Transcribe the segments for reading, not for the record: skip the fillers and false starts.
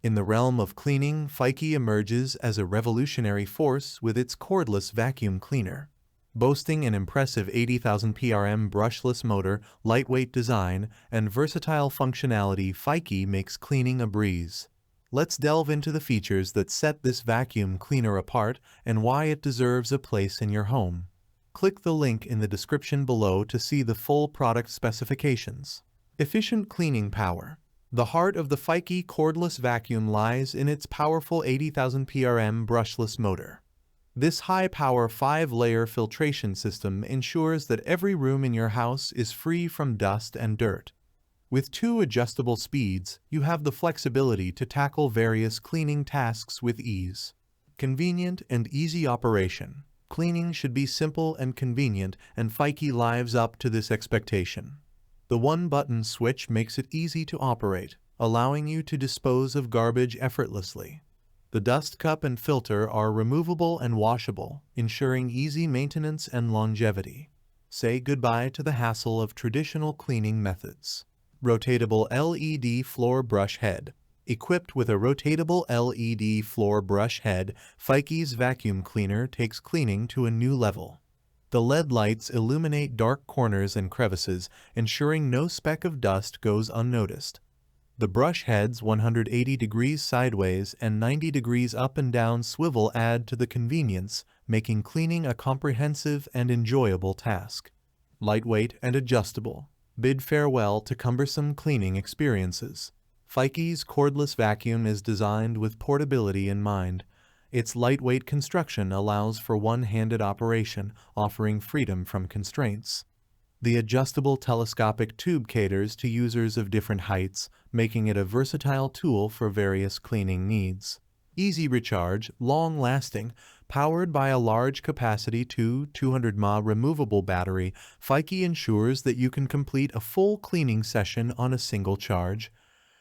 In the realm of cleaning, Fykee emerges as a revolutionary force with its cordless vacuum cleaner. Boasting an impressive 80,000 PRM brushless motor, lightweight design, and versatile functionality, Fykee makes cleaning a breeze. Let's delve into the features that set this vacuum cleaner apart and why it deserves a place in your home. Click the link in the description below to see the full product specifications. Efficient cleaning power. The heart of the Fykee cordless vacuum lies in its powerful 80,000 PRM brushless motor. This high-power 5-layer filtration system ensures that every room in your house is free from dust and dirt. With 2 adjustable speeds, you have the flexibility to tackle various cleaning tasks with ease. Convenient and easy operation. Cleaning should be simple and convenient, and Fykee lives up to this expectation. The one-button switch makes it easy to operate, allowing you to dispose of garbage effortlessly. The dust cup and filter are removable and washable, ensuring easy maintenance and longevity. Say goodbye to the hassle of traditional cleaning methods. Rotatable LED floor brush head. Equipped with a rotatable LED floor brush head, Fykee's vacuum cleaner takes cleaning to a new level. The LED lights illuminate dark corners and crevices, ensuring no speck of dust goes unnoticed. The brush head's 180 degrees sideways and 90 degrees up and down swivel add to the convenience, making cleaning a comprehensive and enjoyable task. Lightweight and adjustable. Bid farewell to cumbersome cleaning experiences. Fykee's cordless vacuum is designed with portability in mind. Its lightweight construction allows for one-handed operation, offering freedom from constraints. The adjustable telescopic tube caters to users of different heights, making it a versatile tool for various cleaning needs. Easy recharge, long-lasting, powered by a large-capacity 200 mAh removable battery, Fykee ensures that you can complete a full cleaning session on a single charge.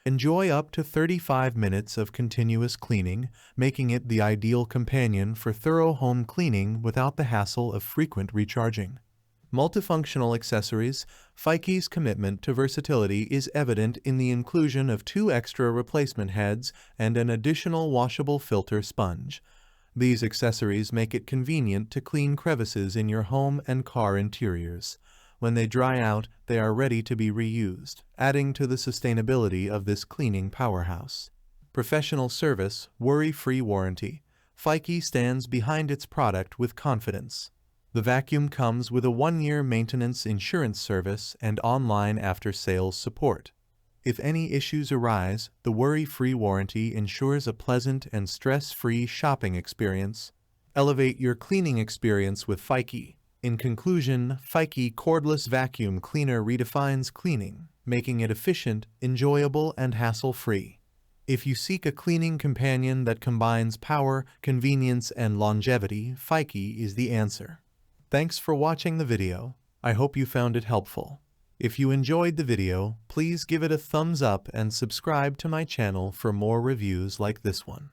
Enjoy up to 35 minutes of continuous cleaning, making it the ideal companion for thorough home cleaning without the hassle of frequent recharging. Multifunctional accessories. Fykee's commitment to versatility is evident in the inclusion of 2 extra replacement heads and an additional washable filter sponge. These accessories make it convenient to clean crevices in your home and car interiors. When they dry out, they are ready to be reused, adding to the sustainability of this cleaning powerhouse. Professional service, worry-free warranty. Fykee stands behind its product with confidence. The vacuum comes with a 1-year maintenance insurance service and online after-sales support. If any issues arise, the worry-free warranty ensures a pleasant and stress-free shopping experience. Elevate your cleaning experience with Fykee. In conclusion, Fykee cordless vacuum cleaner redefines cleaning, making it efficient, enjoyable, and hassle-free. If you seek a cleaning companion that combines power, convenience, and longevity, Fykee is the answer. Thanks for watching the video. I hope you found it helpful. If you enjoyed the video, please give it a thumbs up and subscribe to my channel for more reviews like this one.